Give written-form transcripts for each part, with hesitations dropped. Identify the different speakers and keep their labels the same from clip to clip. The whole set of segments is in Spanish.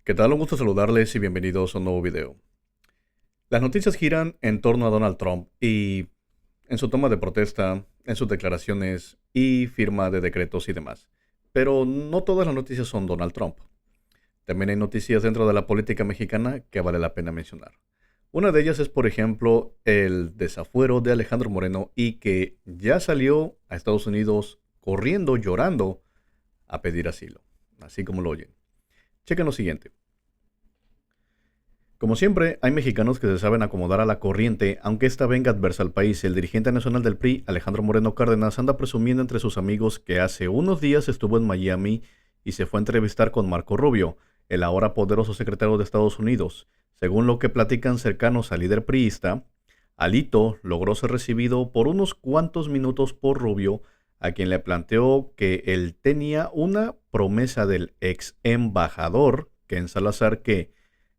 Speaker 1: ¿Qué tal? Un gusto saludarles y bienvenidos a un nuevo video. Las noticias giran en torno a Donald Trump y en su toma de protesta, en sus declaraciones y firma de decretos y demás. Pero no todas las noticias son Donald Trump. También hay noticias dentro de la política mexicana que vale la pena mencionar. Una de ellas es, por ejemplo, el desafuero de Alejandro Moreno y que ya salió a Estados Unidos corriendo, llorando, a pedir asilo. Así como lo oyen. Chequen lo siguiente. Como siempre, hay mexicanos que se saben acomodar a la corriente, aunque esta venga adversa al país. El dirigente nacional del PRI, Alejandro Moreno Cárdenas, anda presumiendo entre sus amigos que hace unos días estuvo en Miami y se fue a entrevistar con Marco Rubio, el ahora poderoso secretario de Estados Unidos. Según lo que platican cercanos al líder priista, Alito logró ser recibido por unos cuantos minutos por Rubio, a quien le planteó que él tenía una promesa del ex embajador, Ken Salazar, que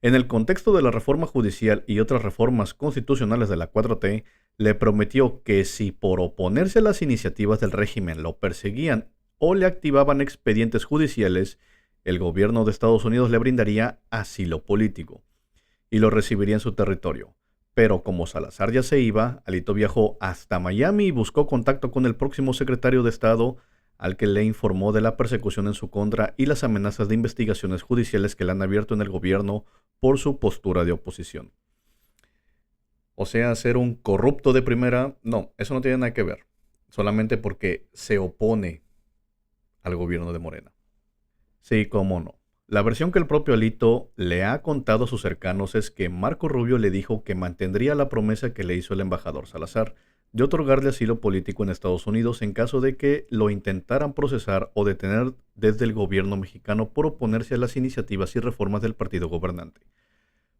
Speaker 1: en el contexto de la reforma judicial y otras reformas constitucionales de la 4T, le prometió que si por oponerse a las iniciativas del régimen lo perseguían o le activaban expedientes judiciales, el gobierno de Estados Unidos le brindaría asilo político y lo recibiría en su territorio. Pero como Salazar ya se iba, Alito viajó hasta Miami y buscó contacto con el próximo secretario de Estado, al que le informó de la persecución en su contra y las amenazas de investigaciones judiciales que le han abierto en el gobierno por su postura de oposición. O sea, ser un corrupto de primera, no, eso no tiene nada que ver. Solamente porque se opone al gobierno de Morena. Sí, cómo no. La versión que el propio Alito le ha contado a sus cercanos es que Marco Rubio le dijo que mantendría la promesa que le hizo el embajador Salazar de otorgarle asilo político en Estados Unidos en caso de que lo intentaran procesar o detener desde el gobierno mexicano por oponerse a las iniciativas y reformas del partido gobernante.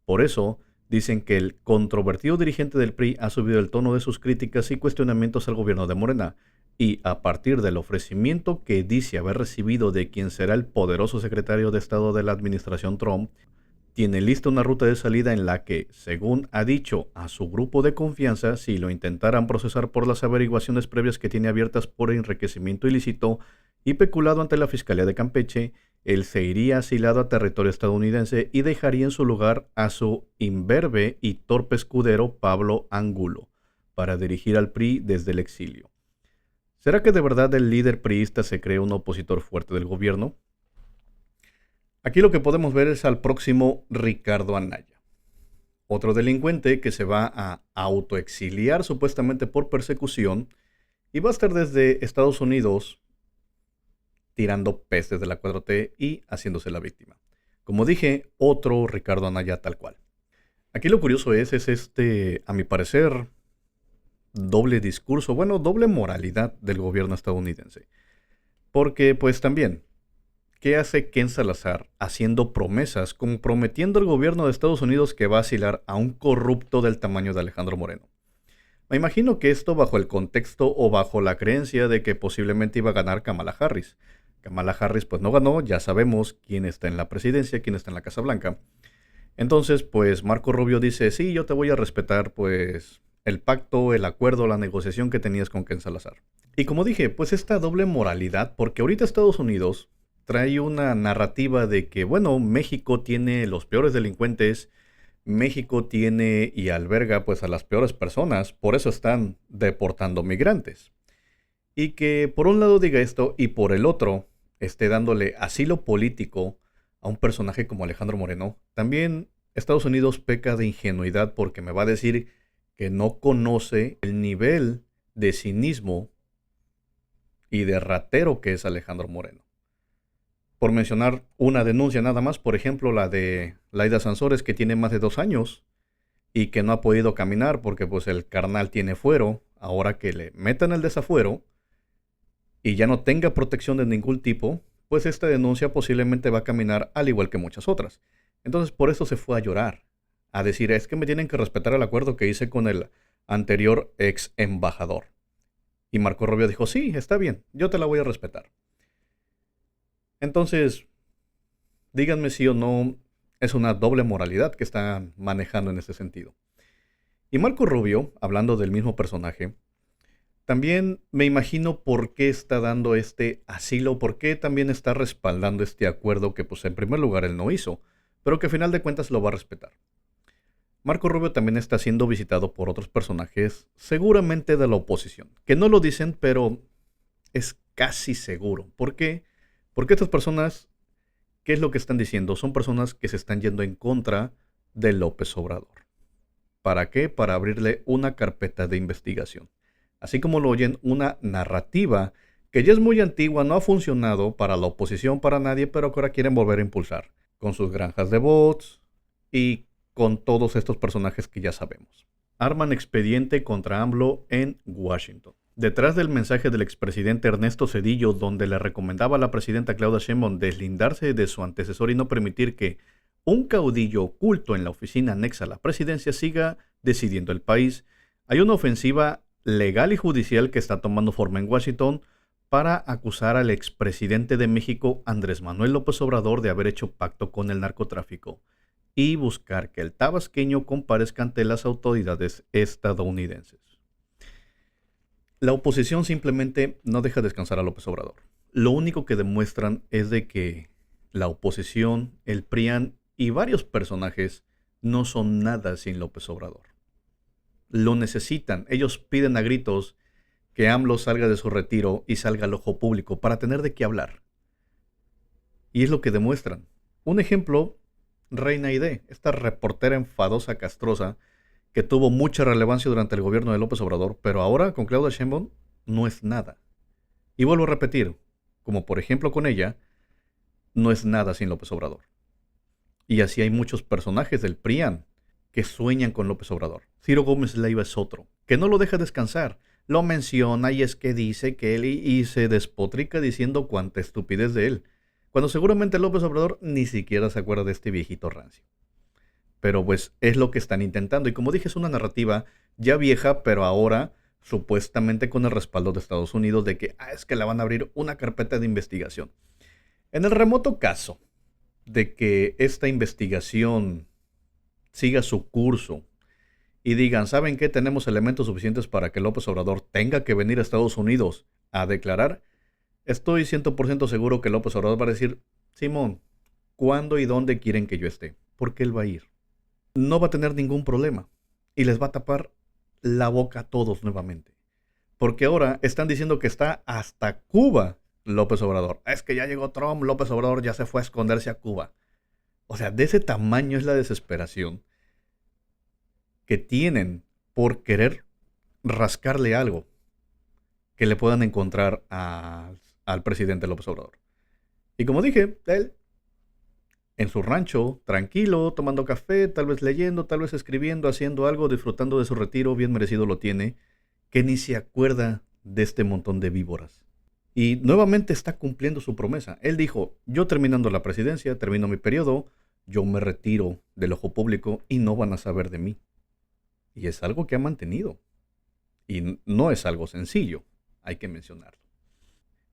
Speaker 1: Por eso, dicen que el controvertido dirigente del PRI ha subido el tono de sus críticas y cuestionamientos al gobierno de Morena, y a partir del ofrecimiento que dice haber recibido de quien será el poderoso secretario de Estado de la administración Trump, tiene lista una ruta de salida en la que, según ha dicho a su grupo de confianza, si lo intentaran procesar por las averiguaciones previas que tiene abiertas por enriquecimiento ilícito y peculado ante la Fiscalía de Campeche, él se iría asilado a territorio estadounidense y dejaría en su lugar a su imberbe y torpe escudero Pablo Angulo, para dirigir al PRI desde el exilio. ¿Será que de verdad el líder priista se cree un opositor fuerte del gobierno? Aquí lo que podemos ver es al próximo Ricardo Anaya, otro delincuente que se va a autoexiliar supuestamente por persecución y va a estar desde Estados Unidos tirando pestes de la 4T y haciéndose la víctima. Como dije, otro Ricardo Anaya tal cual. Aquí lo curioso es este, a mi parecer, doble discurso, bueno, doble moralidad del gobierno estadounidense. Porque pues también, ¿qué hace Ken Salazar haciendo promesas, comprometiendo al gobierno de Estados Unidos que va a asilar a un corrupto del tamaño de Alejandro Moreno? Me imagino que esto bajo el contexto o bajo la creencia de que posiblemente iba a ganar Kamala Harris. Kamala Harris pues no ganó, ya sabemos quién está en la presidencia, quién está en la Casa Blanca. Entonces pues Marco Rubio dice, sí, yo te voy a respetar pues el pacto, el acuerdo, la negociación que tenías con Ken Salazar. Y como dije, pues esta doble moralidad, porque ahorita Estados Unidos trae una narrativa de que, bueno, México tiene los peores delincuentes, México tiene y alberga pues a las peores personas, por eso están deportando migrantes. Y que por un lado diga esto y por el otro esté dándole asilo político a un personaje como Alejandro Moreno, también Estados Unidos peca de ingenuidad porque me va a decir que no conoce el nivel de cinismo y de ratero que es Alejandro Moreno. Por mencionar una denuncia nada más, por ejemplo, la de Laida Sansores, que tiene más de 2 años y que no ha podido caminar porque pues el carnal tiene fuero, ahora que le metan el desafuero y ya no tenga protección de ningún tipo, pues esta denuncia posiblemente va a caminar al igual que muchas otras. Entonces por eso se fue a llorar, a decir, es que me tienen que respetar el acuerdo que hice con el anterior ex embajador. Y Marco Rubio dijo, sí, está bien, yo te la voy a respetar. Entonces, díganme si o no es una doble moralidad que están manejando en este sentido. Y Marco Rubio, hablando del mismo personaje, también me imagino por qué está dando este asilo, por qué también está respaldando este acuerdo que pues en primer lugar él no hizo. pero que a final de cuentas lo va a respetar. Marco Rubio también está siendo visitado por otros personajes, seguramente de la oposición, que no lo dicen, pero es casi seguro. ¿Por qué? Porque estas personas, ¿qué es lo que están diciendo? Son personas que se están yendo en contra de López Obrador. ¿Para qué? Para abrirle una carpeta de investigación. Así como lo oyen, una narrativa que ya es muy antigua, no ha funcionado para la oposición, para nadie, pero que ahora quieren volver a impulsar, con sus granjas de bots y con todos estos personajes que ya sabemos. Arman expediente contra AMLO en Washington. Detrás del mensaje del expresidente Ernesto Zedillo, donde le recomendaba a la presidenta Claudia Sheinbaum deslindarse de su antecesor y no permitir que un caudillo oculto en la oficina anexa a la presidencia siga decidiendo el país, hay una ofensiva legal y judicial que está tomando forma en Washington para acusar al expresidente de México, Andrés Manuel López Obrador, de haber hecho pacto con el narcotráfico y buscar que el tabasqueño comparezca ante las autoridades estadounidenses. La oposición simplemente no deja descansar a López Obrador. Lo único que demuestran es de que la oposición, el PRIAN y varios personajes no son nada sin López Obrador. Lo necesitan. Ellos piden a gritos que AMLO salga de su retiro y salga al ojo público para tener de qué hablar. Y es lo que demuestran. Un ejemplo, Reina Aide, esta reportera enfadosa, castrosa, que tuvo mucha relevancia durante el gobierno de López Obrador, pero ahora con Claudia Sheinbaum no es nada. Y vuelvo a repetir, como por ejemplo con ella, no es nada sin López Obrador. Y así hay muchos personajes del PRIAN que sueñan con López Obrador. Ciro Gómez Leiva es otro, que no lo deja descansar. Lo menciona y es que dice que él y se despotrica diciendo cuánta estupidez de él, cuando seguramente López Obrador ni siquiera se acuerda de este viejito rancio. Pero pues es lo que están intentando. Y como dije, es una narrativa ya vieja, pero ahora supuestamente con el respaldo de Estados Unidos de que es que le van a abrir una carpeta de investigación. En el remoto caso de que esta investigación siga su curso y digan, ¿saben qué? Tenemos elementos suficientes para que López Obrador tenga que venir a Estados Unidos a declarar. Estoy 100% seguro que López Obrador va a decir, Simón, ¿cuándo y dónde quieren que yo esté? Porque él va a ir. No va a tener ningún problema y les va a tapar la boca a todos nuevamente. Porque ahora están diciendo que está hasta Cuba López Obrador. Es que ya llegó Trump, López Obrador ya se fue a esconderse a Cuba. O sea, de ese tamaño es la desesperación que tienen por querer rascarle algo que le puedan encontrar al presidente López Obrador. Y como dije, él en su rancho, tranquilo, tomando café, tal vez leyendo, tal vez escribiendo, haciendo algo, disfrutando de su retiro, bien merecido lo tiene, que ni se acuerda de este montón de víboras. Y nuevamente está cumpliendo su promesa. Él dijo, yo terminando la presidencia, termino mi periodo, yo me retiro del ojo público y no van a saber de mí. Y es algo que ha mantenido. Y no es algo sencillo, hay que mencionarlo.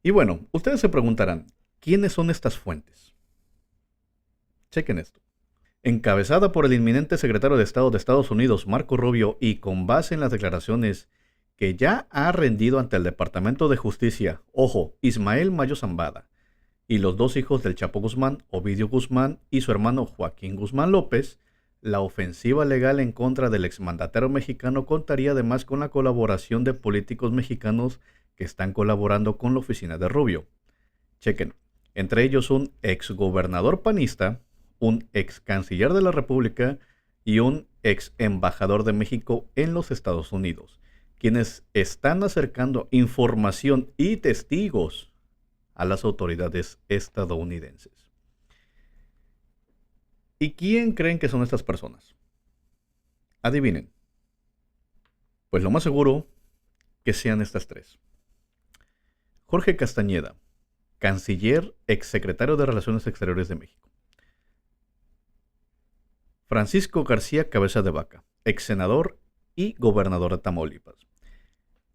Speaker 1: Y bueno, ustedes se preguntarán, ¿quiénes son estas fuentes? Chequen esto. Encabezada por el inminente secretario de Estado de Estados Unidos, Marco Rubio, y con base en las declaraciones que ya ha rendido ante el Departamento de Justicia, ojo, Ismael Mayo Zambada, y los dos hijos del Chapo Guzmán, Ovidio Guzmán y su hermano Joaquín Guzmán López, la ofensiva legal en contra del exmandatario mexicano contaría además con la colaboración de políticos mexicanos que están colaborando con la oficina de Rubio. Chequen, entre ellos un exgobernador panista, un ex canciller de la República y un ex embajador de México en los Estados Unidos, quienes están acercando información y testigos a las autoridades estadounidenses. ¿Y quién creen que son estas personas? Adivinen. Pues lo más seguro que sean estas tres. Jorge Castañeda, canciller, exsecretario de Relaciones Exteriores de México. Francisco García Cabeza de Vaca, ex senador y gobernador de Tamaulipas.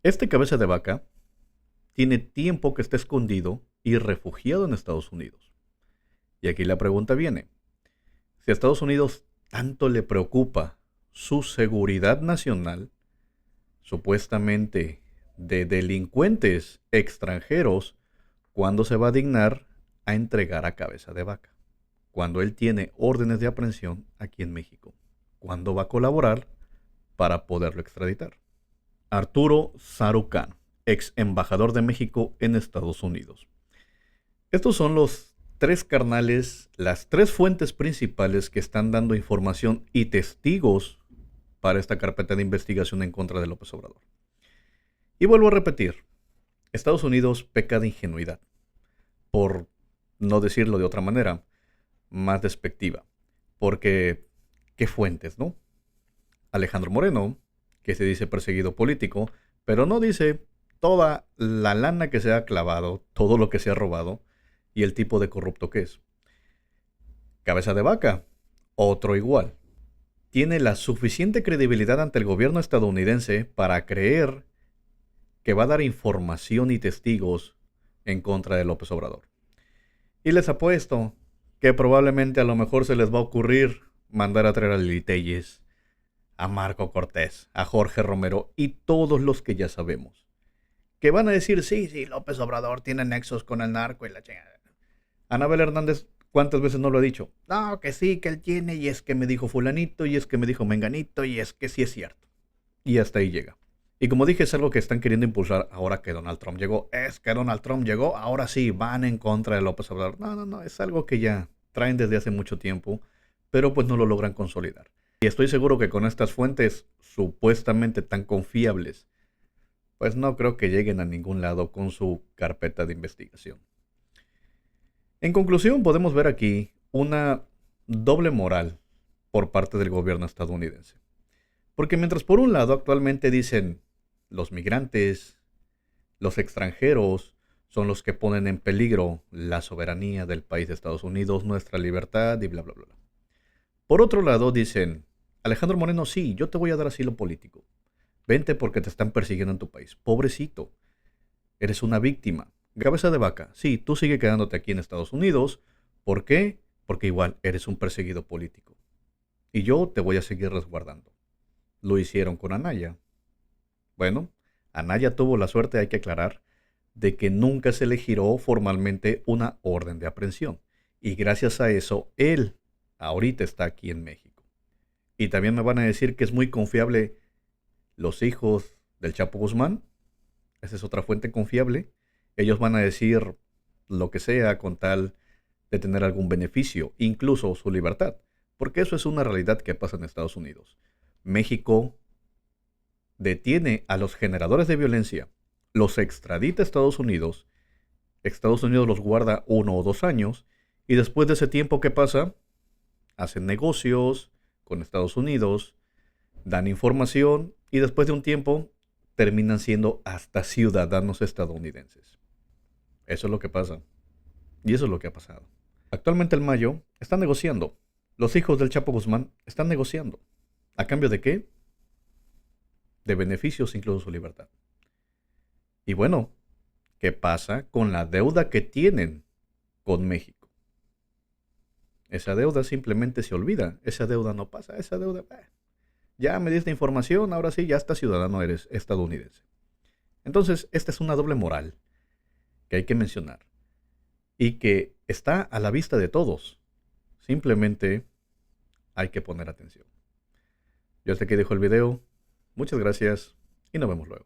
Speaker 1: Este Cabeza de Vaca tiene tiempo que está escondido y refugiado en Estados Unidos. Y aquí la pregunta viene, si a Estados Unidos tanto le preocupa su seguridad nacional, supuestamente de delincuentes extranjeros, ¿cuándo se va a dignar a entregar a Cabeza de Vaca? cuando él tiene órdenes de aprehensión aquí en México? ¿Cuándo va a colaborar para poderlo extraditar? Arturo Sarucán, ex embajador de México en Estados Unidos. Estos son los tres carnales, las tres fuentes principales que están dando información y testigos para esta carpeta de investigación en contra de López Obrador. Y vuelvo a repetir, Estados Unidos peca de ingenuidad, por no decirlo de otra manera, más despectiva. Porque, ¿qué fuentes, no? Alejandro Moreno, que se dice perseguido político, pero no dice toda la lana que se ha clavado, todo lo que se ha robado y el tipo de corrupto que es. Cabeza de Vaca, otro igual. Tiene la suficiente credibilidad ante el gobierno estadounidense para creer que va a dar información y testigos en contra de López Obrador. Y les apuesto que probablemente a lo mejor se les va a ocurrir mandar a traer a Lili Telles, a Marco Cortés, a Jorge Romero y todos los que ya sabemos. Que van a decir, sí, López Obrador tiene nexos con el narco y la chingada. Anabel Hernández, ¿cuántas veces no lo ha dicho? No, que sí, que él tiene, y es que me dijo fulanito, y es que me dijo menganito, y es que sí es cierto. Y hasta ahí llega. Y como dije, es algo que están queriendo impulsar ahora que Donald Trump llegó. Es que Donald Trump llegó, ahora sí, van en contra de López Obrador. No, es algo que ya traen desde hace mucho tiempo, pero pues no lo logran consolidar. Y estoy seguro que con estas fuentes supuestamente tan confiables, pues no creo que lleguen a ningún lado con su carpeta de investigación. En conclusión, podemos ver aquí una doble moral por parte del gobierno estadounidense. Porque mientras por un lado actualmente dicen los migrantes, los extranjeros son los que ponen en peligro la soberanía del país de Estados Unidos, nuestra libertad y bla, bla, bla. Por otro lado dicen, Alejandro Moreno, sí, yo te voy a dar asilo político. Vente porque te están persiguiendo en tu país. Pobrecito, eres una víctima. Cabeza de Vaca, sí, tú sigue quedándote aquí en Estados Unidos. ¿Por qué? Porque igual eres un perseguido político. Y yo te voy a seguir resguardando. Lo hicieron con Anaya. Bueno, Anaya tuvo la suerte, hay que aclarar, de que nunca se le giró formalmente una orden de aprehensión. Y gracias a eso, él ahorita está aquí en México. Y también me van a decir que es muy confiable los hijos del Chapo Guzmán. Esa es otra fuente confiable. Ellos van a decir lo que sea con tal de tener algún beneficio, incluso su libertad. Porque eso es una realidad que pasa en Estados Unidos. México detiene a los generadores de violencia, los extradita a Estados Unidos los guarda 1 o 2 años, y después de ese tiempo, ¿qué pasa? Hacen negocios con Estados Unidos, dan información, y después de un tiempo terminan siendo hasta ciudadanos estadounidenses. Eso es lo que pasa. Y eso es lo que ha pasado. Actualmente el Mayo está negociando. Los hijos del Chapo Guzmán están negociando. ¿A cambio de qué? De beneficios, incluso su libertad. Y bueno, ¿qué pasa con la deuda que tienen con México? Esa deuda simplemente se olvida. Esa deuda no pasa. Esa deuda, ya me diste información, ahora sí, ya estás ciudadano, eres estadounidense. Entonces, esta es una doble moral que hay que mencionar y que está a la vista de todos. Simplemente hay que poner atención. Yo hasta aquí dejo el video. Muchas gracias y nos vemos luego.